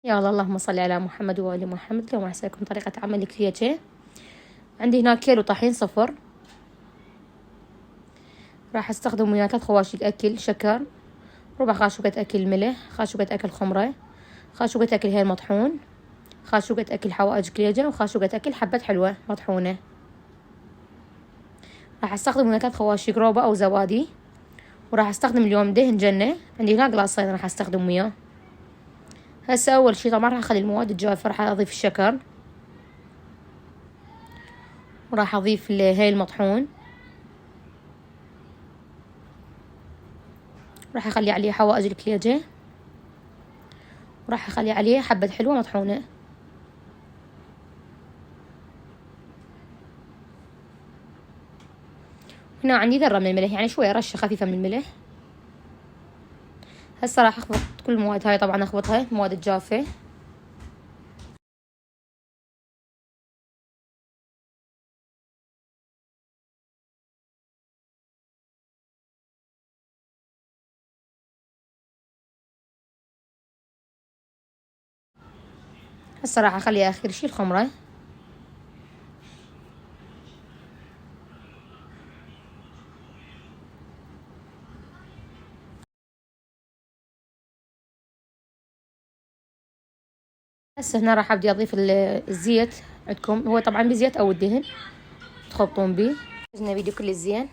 يا الله، اللهم صل على محمد وآل محمد. اليوم راح أسألكم طريقة عمل الكليتشيه. عندي هنا كيلو طحين صفر. راح أستخدم وياه 3 خواشق أكل شكر، ربع خاشوقة أكل ملح، خاشوقة أكل خمرة، خاشوقة أكل هيل مطحون، خاشوقة أكل حوائج كليجة، وخاشوقة أكل حبة حلوة مطحونة. راح أستخدم وياه 3 خواشق روبة أو زبادي. وراح أستخدم اليوم دهن جنة، عندي هنا قلاصين راح أستخدم وياه. هسه أول شي طبعا راح أخلي المواد الجافة، راح أضيف الشكر، وراح أضيف الهيل مطحون، راح أخلي عليه حوائج الكليجة، وراح أخلي عليه حبة حلوة مطحونة. هنا عندي ذرة من الملح، يعني شوية رشة خفيفة من الملح. هسه راح أخلط كل المواد هاي، طبعا أخلطها المواد الجافة. هسه راح أخلي آخر شي الخمرة. هسه هنا راح أبدي أضيف الزيت. عندكم هو طبعا بزيت أو الدهن تخلطون بيه. هنا فيديو كل الزين.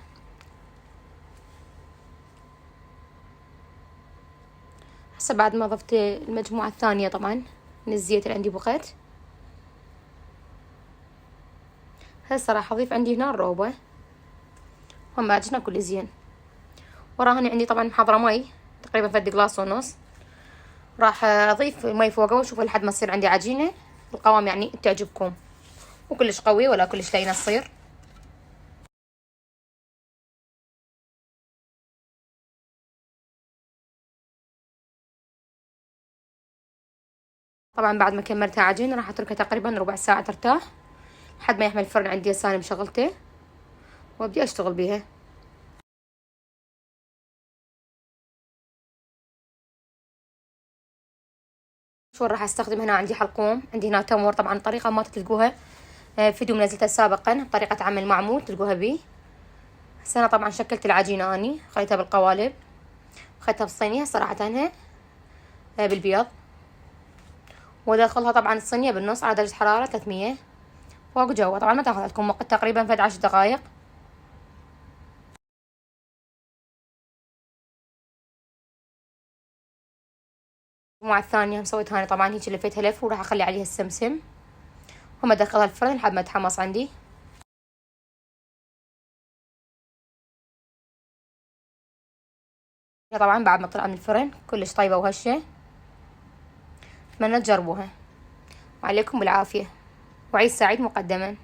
هسه بعد ما ضفت المجموعة الثانية طبعا من الزيت اللي عندي بقت، هسه راح أضيف عندي هنا الروبة، هم عجنا كل زين. وراهن عندي طبعا محضرة مي تقريبا 3 قلاص ونص. راح أضيف مي فوقه وأشوف لحد ما تصير عندي عجينة القوام يعني تعجبكم، مو كلش قوي ولا كلش لينة تصير. طبعا بعد ما كملتها عجين راح اتركها تقريبا ربع ساعة ترتاح لحد ما يحمل الفرن عندي. هسه انا مشغلته وابدي اشتغل بيها. شو راح استخدم؟ هنا عندي حلقوم، عندي هنا تمر. طبعا الطريقة ما تلقوها فيديو منزلته سابقا، طريقة عمل معمول تلقوها بيه. هسه انا طبعا شكلت العجينة، اني خليتها بالقوالب، خليتها بالصينية صراحة انها بالبيض، وادخلها طبعا الصينية بالنص على درجة حرارة 300 فوق جوا. طبعا ما تاخذ لكم وقت، تقريبا فد 10 دقائق. المجموعة الثانية سويتها أنا طبعا هيك لفيتها لف، وراح أخلي عليها السمسم، هم أدخلها الفرن لحد ما تحمص عندي. طبعا بعد ما طلع من الفرن كلش طيبة وهشة، أتمنى تجربوها، وعليكم بالعافية، وعيد سعيد مقدما.